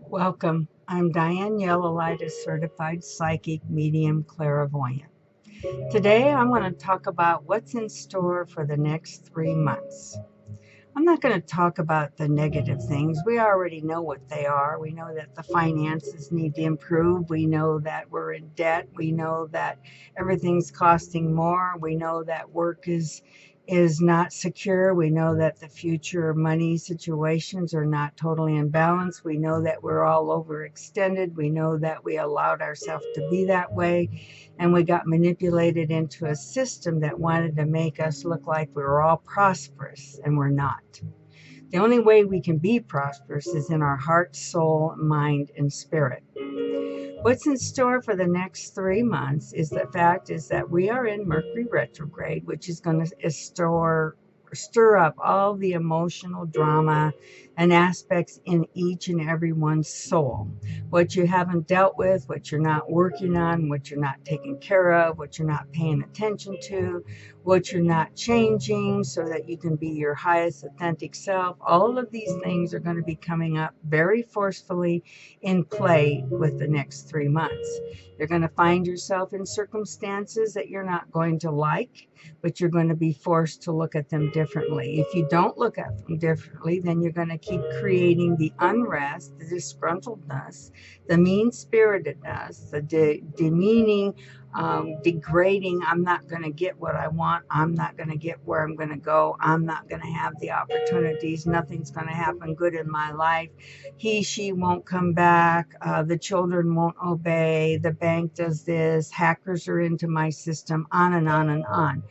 Welcome. I'm Diane Yellow-Light, certified psychic medium clairvoyant. Today I'm going to talk about what's in store for the next 3 months. I'm not going to talk about the negative things. We already know what they are. We know that the finances need to improve. We know that we're in debt. We know that everything's costing more. We know that work is not secure. We know that the future money situations are not totally in balance. We know that we're all overextended. We know that we allowed ourselves to be that way, and we got manipulated into a system that wanted to make us look like we were all prosperous, and we're not. The only way we can be prosperous is in our heart, soul, mind, and spirit. What's in store for the next 3 months is the fact is that we are in Mercury retrograde, which is going to stir up all the emotional drama and aspects in each and everyone's soul. What you haven't dealt with, what you're not working on, what you're not taking care of, what you're not paying attention to, what you're not changing so that you can be your highest authentic self. All of these things are going to be coming up very forcefully in play with the next 3 months. You're going to find yourself in circumstances that you're not going to like, but you're going to be forced to look at them differently. If you don't look at them differently, then you're going to keep creating the unrest, the disgruntledness, the mean spiritedness, the demeaning, degrading. I'm not going to get what I want. I'm not going to get where I'm going to go. I'm not going to have the opportunities. Nothing's going to happen good in my life. She won't come back. The children won't obey. The bank does this. Hackers are into my system, on and on and on.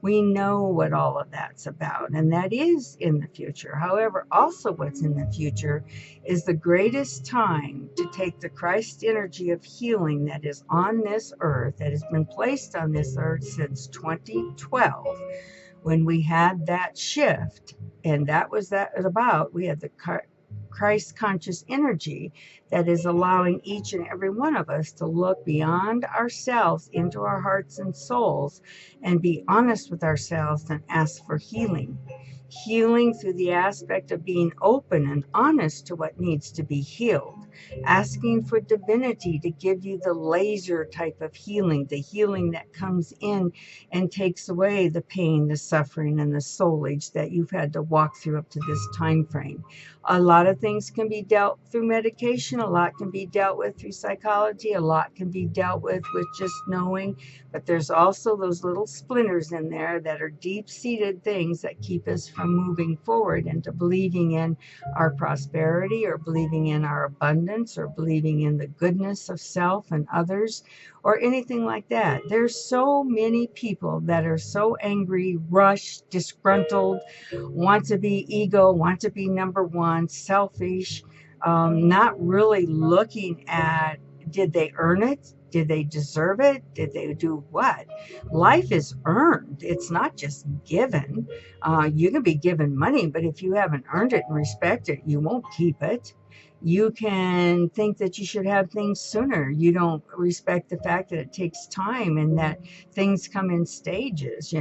We know what all of that's about, and that is in the future. However, also what's in the future is the greatest time to take the Christ energy of healing that is on this earth, that has been placed on this earth since 2012, when we had that shift. And that was that about. We had the Christ conscious energy that is allowing each and every one of us to look beyond ourselves into our hearts and souls and be honest with ourselves and ask for healing. Healing through the aspect of being open and honest to what needs to be healed. Asking for divinity to give you the laser type of healing, the healing that comes in and takes away the pain, the suffering, and the soulage that you've had to walk through up to this time frame. A lot of things can be dealt through medication, a lot can be dealt with through psychology, a lot can be dealt with just knowing, but there's also those little splinters in there that are deep-seated things that keep us from moving forward into believing in our prosperity, or believing in our abundance, or believing in the goodness of self and others, or anything like that. There's so many people that are so angry, rushed, disgruntled, want to be ego, want to be number one, selfish, not really looking at, did they earn it? Did they deserve it? Did they do what? Life is earned. It's not just given. You can be given money, but if you haven't earned it and respect it, you won't keep it. You can think that you should have things sooner. You don't respect the fact that it takes time and that things come in stages.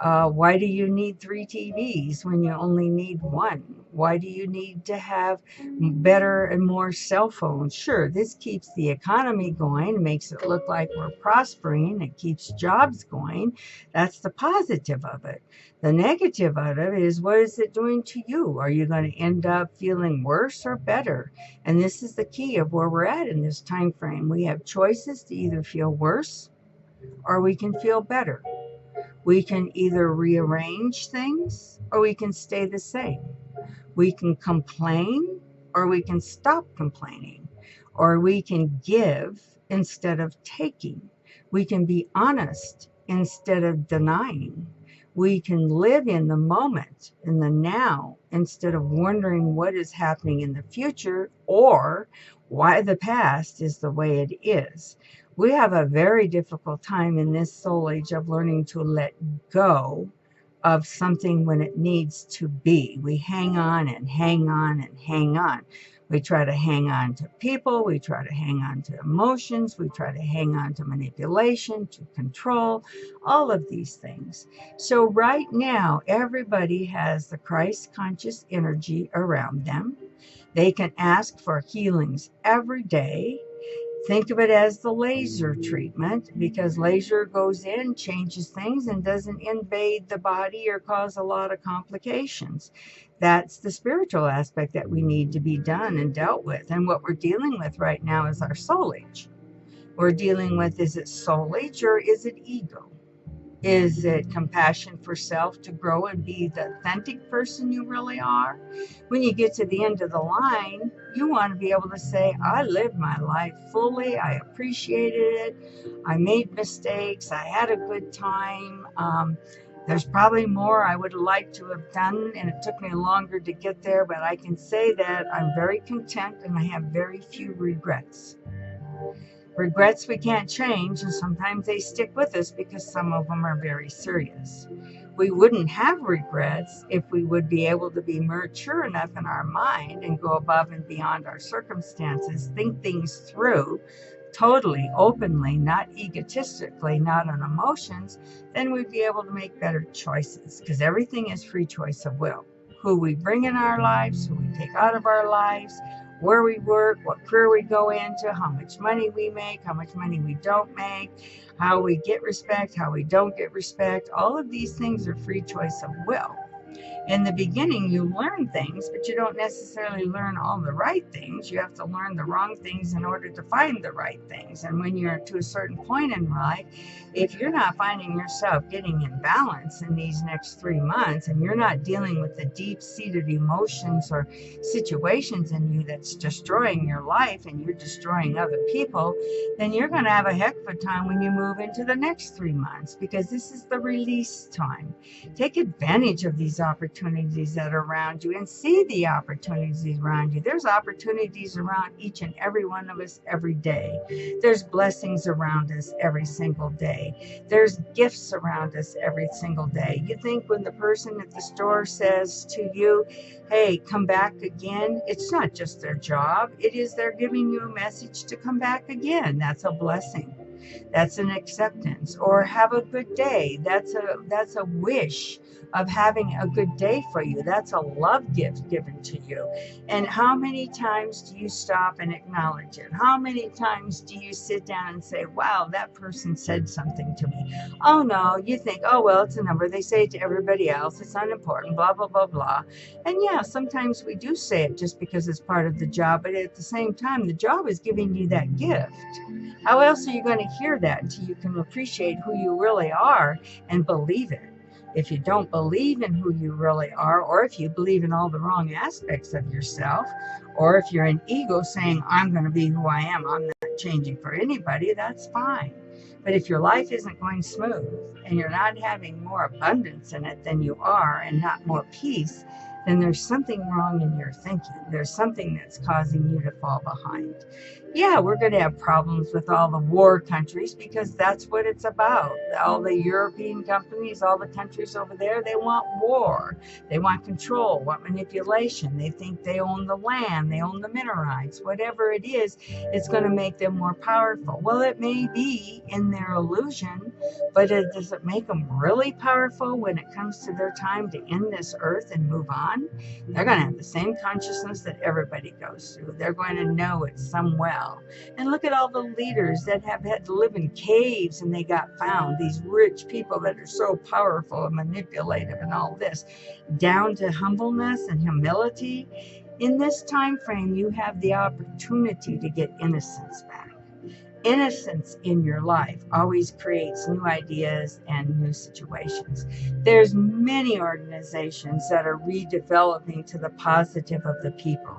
Why do you need 3 TVs when you only need one? Why do you need to have better and more cell phones? Sure, this keeps the economy going, makes it look like we're prospering, it keeps jobs going. That's the positive of it. The negative of it is, what is it doing to you? Are you going to end up feeling worse or better? And this is the key of where we're at in this time frame. We have choices to either feel worse or we can feel better. We can either rearrange things or we can stay the same. We can complain or we can stop complaining, or we can give instead of taking. We can be honest instead of denying. We can live in the moment, in the now, instead of wondering what is happening in the future or why the past is the way it is. We have a very difficult time in this soul age of learning to let go of something when it needs to be. We hang on and hang on and hang on. We try to hang on to people. We try to hang on to emotions. We try to hang on to manipulation, to control, all of these things. So right now, everybody has the Christ conscious energy around them. They can ask for healings every day. Think of it as the laser treatment, because laser goes in, changes things, and doesn't invade the body or cause a lot of complications. That's the spiritual aspect that we need to be done and dealt with. And what we're dealing with right now is our soul age. We're dealing with, is it soul age or is it ego? Is it compassion for self to grow and be the authentic person you really are? When you get to the end of the line, you want to be able to say, I lived my life fully. I appreciated it. I made mistakes. I had a good time. There's probably more I would like to have done, and it took me longer to get there, but I can say that I'm very content and I have very few regrets. Regrets we can't change, and sometimes they stick with us because some of them are very serious. We wouldn't have regrets if we would be able to be mature enough in our mind and go above and beyond our circumstances, think things through totally, openly, not egotistically, not on emotions. Then we'd be able to make better choices, because everything is free choice of will. Who we bring in our lives, who we take out of our lives, where we work, what career we go into, how much money we make, how much money we don't make, how we get respect, how we don't get respect. All of these things are free choice of will. In the beginning, you learn things, but you don't necessarily learn all the right things. You have to learn the wrong things in order to find the right things. And when you're to a certain point in life, if you're not finding yourself getting in balance in these next 3 months, and you're not dealing with the deep-seated emotions or situations in you that's destroying your life and you're destroying other people, then you're going to have a heck of a time when you move into the next 3 months, because this is the release time. Take advantage of these opportunities that are around you and see the opportunities around you. There's opportunities around each and every one of us every day. There's blessings around us every single day. There's gifts around us every single day. You think when the person at the store says to you, hey, come back again, it's not just their job. It is they're giving you a message to come back again. That's a blessing. That's an acceptance. Or have a good day. That's a wish of having a good day for you. That's a love gift given to you. And how many times do you stop and acknowledge it? How many times do you sit down and say, wow, that person said something to me? Oh no, you think, oh well, it's a number. They say it to everybody else. It's unimportant, blah, blah, blah, blah. And yeah, sometimes we do say it just because it's part of the job, but at the same time, the job is giving you that gift. How else are you going to hear that until you can appreciate who you really are and believe it? If you don't believe in who you really are, or if you believe in all the wrong aspects of yourself, or if you're an ego saying, I'm going to be who I am, I'm not changing for anybody, that's fine. But if your life isn't going smooth and you're not having more abundance in it than you are and not more peace, then there's something wrong in your thinking. There's something that's causing you to fall behind. Yeah, we're going to have problems with all the war countries, because that's what it's about. All the European companies, all the countries over there, they want war. They want control, want manipulation. They think they own the land, they own the minerals. Whatever it is, it's going to make them more powerful. Well, it may be in their illusion, but does it make them really powerful when it comes to their time to end this earth and move on? They're going to have the same consciousness that everybody goes through. They're going to know it somewhere. And look at all the leaders that have had to live in caves and they got found. These rich people that are so powerful and manipulative and all this, down to humbleness and humility. In this time frame, you have the opportunity to get innocence back. Innocence in your life always creates new ideas and new situations. There's many organizations that are redeveloping to the positive of the people.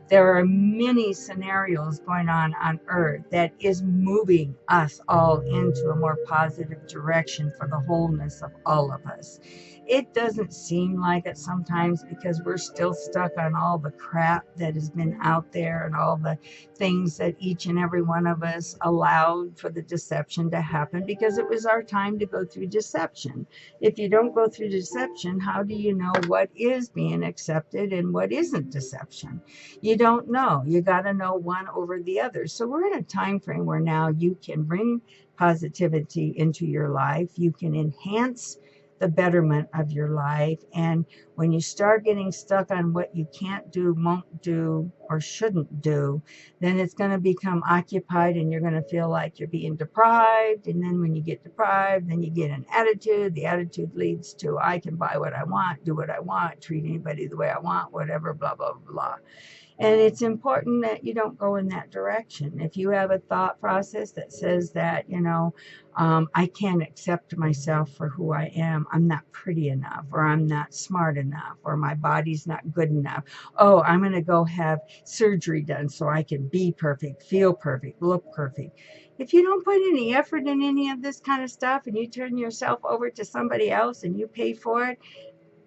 There are many scenarios going on earth that is moving us all into a more positive direction for the wholeness of all of us. It doesn't seem like it sometimes, because we're still stuck on all the crap that has been out there and all the things that each and every one of us allowed for the deception to happen, because it was our time to go through deception. If you don't go through deception, how do you know what is being accepted and what isn't deception? You don't know. You got to know one over the other. So we're in a time frame where now you can bring positivity into your life. You can enhance the betterment of your life. And when you start getting stuck on what you can't do, won't do, or shouldn't do, then it's going to become occupied and you're going to feel like you're being deprived. And then when you get deprived, then you get an attitude. The attitude leads to I can buy what I want, do what I want, treat anybody the way I want, whatever, blah, blah, blah. And it's important that you don't go in that direction. If you have a thought process that says that, I can't accept myself for who I am, I'm not pretty enough, or I'm not smart enough, or my body's not good enough. Oh, I'm going to go have surgery done so I can be perfect, feel perfect, look perfect. If you don't put any effort in any of this kind of stuff and you turn yourself over to somebody else and you pay for it,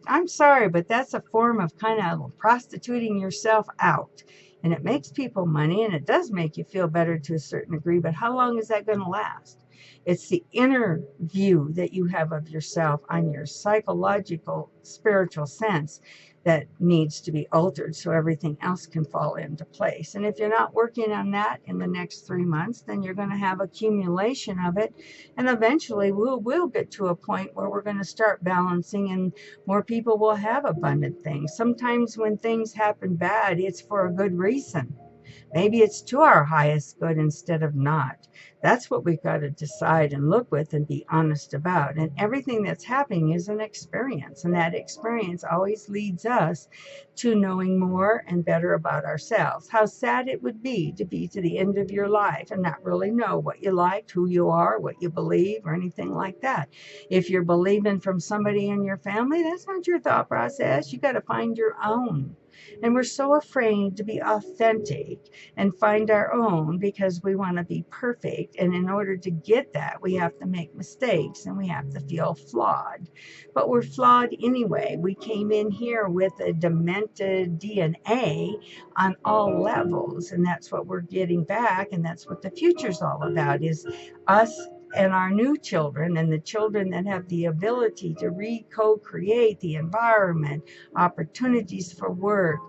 I'm sorry, but that's a form of kind of prostituting yourself out. And it makes people money and it does make you feel better to a certain degree, but how long is that going to last? It's the inner view that you have of yourself on your psychological, spiritual sense that needs to be altered so everything else can fall into place. And if you're not working on that in the next 3 months, then you're going to have accumulation of it. And eventually we'll get to a point where we're going to start balancing and more people will have abundant things. Sometimes when things happen bad, it's for a good reason. Maybe it's to our highest good instead of not. That's what we've got to decide and look with and be honest about. And everything that's happening is an experience. And that experience always leads us to knowing more and better about ourselves. How sad it would be to the end of your life and not really know what you liked, who you are, what you believe, or anything like that. If you're believing from somebody in your family, that's not your thought process. You got to find your own. And we're so afraid to be authentic and find our own because we want to be perfect. And in order to get that, we have to make mistakes and we have to feel flawed. But we're flawed anyway. We came in here with a demented DNA on all levels. And that's what we're getting back. And that's what the future's all about, is us and our new children and the children that have the ability to co-create the environment, opportunities for work,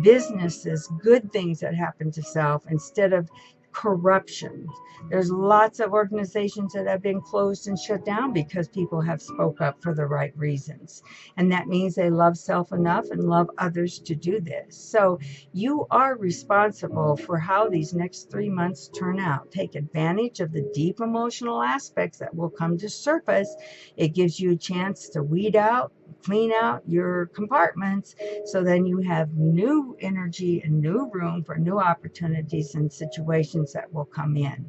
businesses, good things that happen to self instead of corruption. There's lots of organizations that have been closed and shut down because people have spoke up for the right reasons. And that means they love self enough and love others to do this. So you are responsible for how these next 3 months turn out. Take advantage of the deep emotional aspects that will come to surface. It gives you a chance to weed out, clean out your compartments, so then you have new energy and new room for new opportunities and situations that will come in.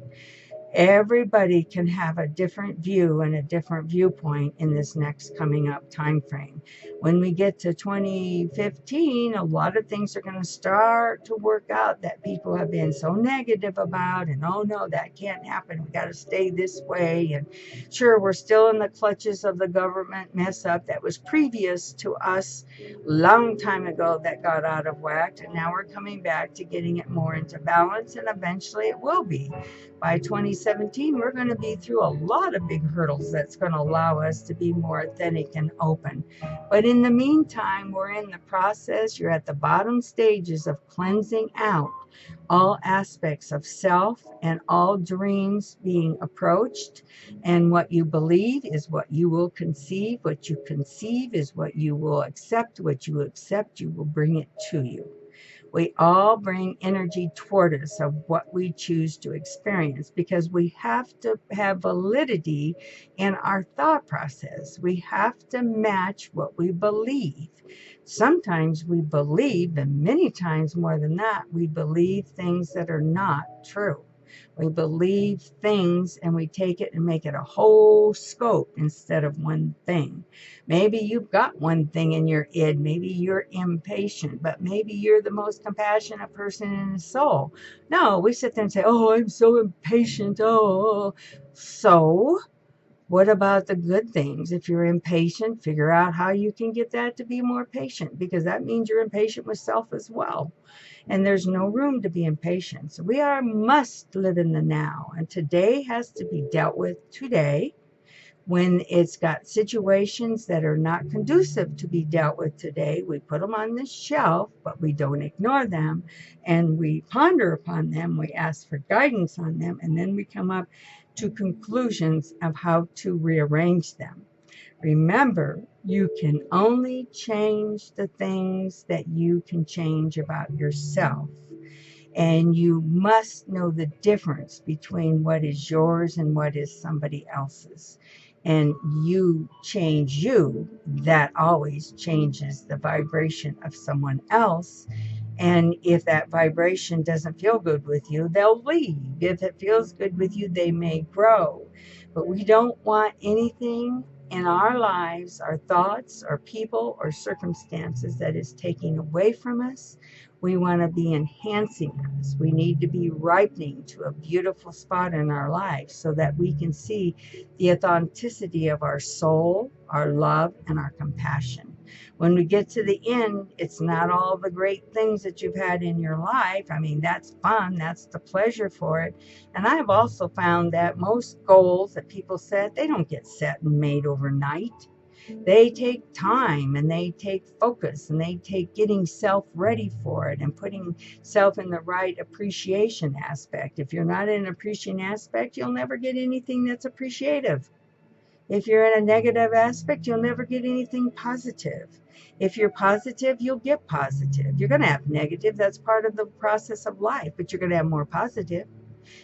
Everybody can have a different view and a different viewpoint in this next coming up time frame. When we get to 2015, a lot of things are going to start to work out that people have been so negative about, and oh no, that can't happen, we got to stay this way. And sure, we're still in the clutches of the government mess up that was previous to us long time ago that got out of whack, and now we're coming back to getting it more into balance, and eventually it will be. By 2017, we're going to be through a lot of big hurdles that's going to allow us to be more authentic and open. But in the meantime, we're in the process. You're at the bottom stages of cleansing out all aspects of self and all dreams being approached. And what you believe is what you will conceive. What you conceive is what you will accept. What you accept, you will bring it to you. We all bring energy toward us of what we choose to experience because we have to have validity in our thought process. We have to match what we believe. Sometimes we believe, and many times more than that, we believe things that are not true. We believe things and we take it and make it a whole scope instead of one thing. Maybe you've got one thing in your id. Maybe you're impatient, but maybe you're the most compassionate person in the soul. No, we sit there and say, oh, I'm so impatient. Oh, so what about the good things? If you're impatient, figure out how you can get that to be more patient, because that means you're impatient with self as well. And there's no room to be impatient. So must live in the now. And today has to be dealt with today. When it's got situations that are not conducive to be dealt with today, we put them on the shelf, but we don't ignore them. And we ponder upon them. We ask for guidance on them. And then we come up to conclusions of how to rearrange them. Remember, you can only change the things that you can change about yourself. And you must know the difference between what is yours and what is somebody else's. And you change you, that always changes the vibration of someone else. And if that vibration doesn't feel good with you, they'll leave. If it feels good with you, they may grow. But we don't want anything in our lives, our thoughts, our people, or circumstances that is taking away from us. We want to be enhancing us. We need to be ripening to a beautiful spot in our lives so that we can see the authenticity of our soul, our love, and our compassion. When we get to the end, it's not all the great things that you've had in your life. I mean, that's fun. That's the pleasure for it. And I have also found that most goals that people set, they don't get set and made overnight. They take time and they take focus and they take getting self ready for it and putting self in the right appreciation aspect. If you're not in an appreciation aspect, you'll never get anything that's appreciative. If you're in a negative aspect, you'll never get anything positive. If you're positive, you'll get positive. You're going to have negative. That's part of the process of life, but you're going to have more positive.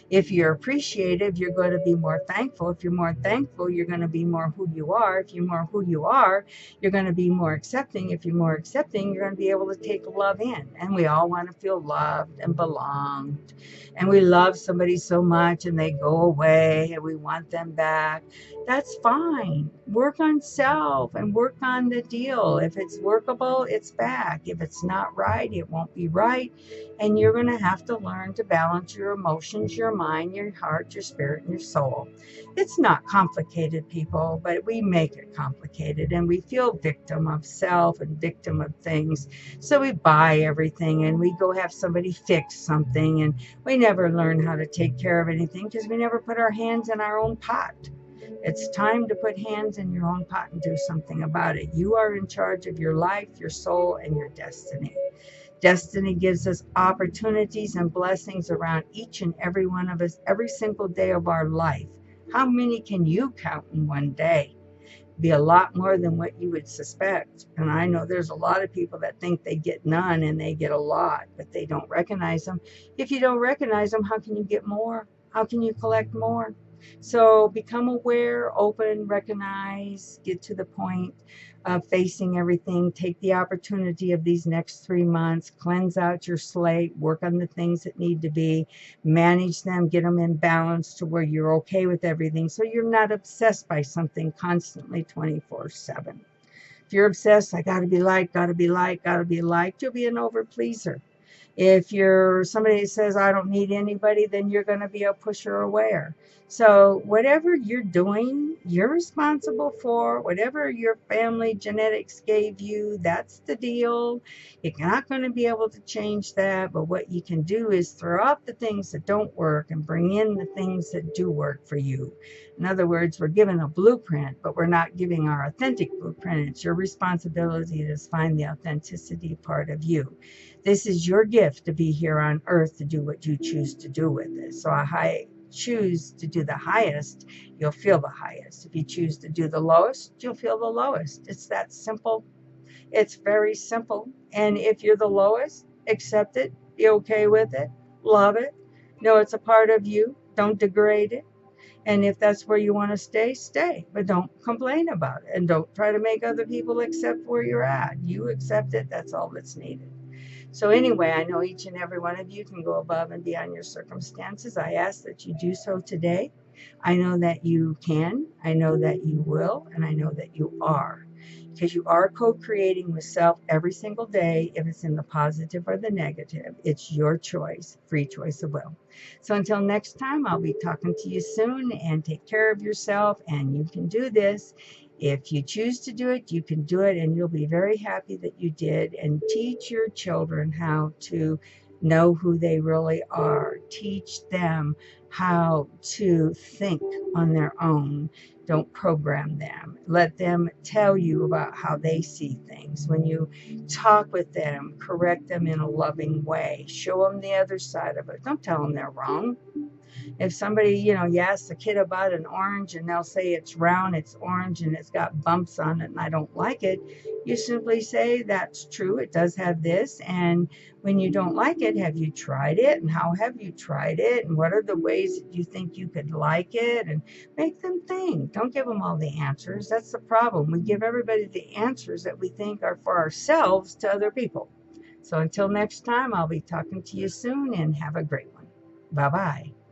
If you're appreciative, you're going to be more thankful. If you're more thankful, you're going to be more who you are. If you're more who you are, you're going to be more accepting. If you're more accepting, you're going to be able to take love in. And we all want to feel loved and belonged. And we love somebody so much and they go away and we want them back. That's fine. Work on self and work on the deal. If it's workable, it's back. If it's not right, it won't be right. And you're going to have to learn to balance your emotions, your mind, your heart, your spirit, and your soul. It's not complicated, people, but we make it complicated and we feel victim of self and victim of things. So we buy everything and we go have somebody fix something, and we never learn how to take care of anything because we never put our hands in our own pot. It's time to put hands in your own pot and do something about it. You are in charge of your life, your soul, and your destiny. Destiny gives us opportunities and blessings around each and every one of us every single day of our life. How many can you count in one day? Be a lot more than what you would suspect. And I know there's a lot of people that think they get none and they get a lot, but they don't recognize them. If you don't recognize them, how can you get more? How can you collect more? So become aware, open, recognize, get to the point of facing everything. Take the opportunity of these next 3 months, cleanse out your slate, work on the things that need to be, manage them, get them in balance to where you're okay with everything so you're not obsessed by something constantly 24/7. If you're obsessed, I got to be liked, got to be liked, got to be liked, you'll be an overpleaser. If you're somebody that says, I don't need anybody, then you're going to be a pusher aware. So whatever you're doing, you're responsible for. Whatever your family genetics gave you, that's the deal. You're not going to be able to change that. But what you can do is throw out the things that don't work and bring in the things that do work for you. In other words, we're given a blueprint, but we're not giving our authentic blueprint. It's your responsibility to find the authenticity part of you. This is your gift to be here on earth to do what you choose to do with it. So I choose to do the highest, you'll feel the highest. If you choose to do the lowest, you'll feel the lowest. It's that simple. It's very simple. And if you're the lowest, accept it, be okay with it, love it. Know it's a part of you. Don't degrade it. And if that's where you want to stay, stay. But don't complain about it. And don't try to make other people accept where you're at. You accept it. That's all that's needed. So anyway, I know each and every one of you can go above and beyond your circumstances. I ask that you do so today. I know that you can. I know that you will. And I know that you are. Because you are co-creating with self every single day, if it's in the positive or the negative. It's your choice, free choice of will. So until next time, I'll be talking to you soon, and take care of yourself, and you can do this. If you choose to do it, you can do it, and you'll be very happy that you did. And teach your children how to know who they really are. Teach them how to think on their own. Don't program them. Let them tell you about how they see things. When you talk with them, correct them in a loving way. Show them the other side of it. Don't tell them they're wrong. If somebody, you ask the kid about an orange and they'll say it's round, it's orange, and it's got bumps on it and I don't like it, you simply say, that's true, it does have this. And when you don't like it, have you tried it? And how have you tried it? And what are the ways that you think you could like it? And make them think. Don't give them all the answers. That's the problem. We give everybody the answers that we think are for ourselves to other people. So until next time, I'll be talking to you soon and have a great one. Bye bye.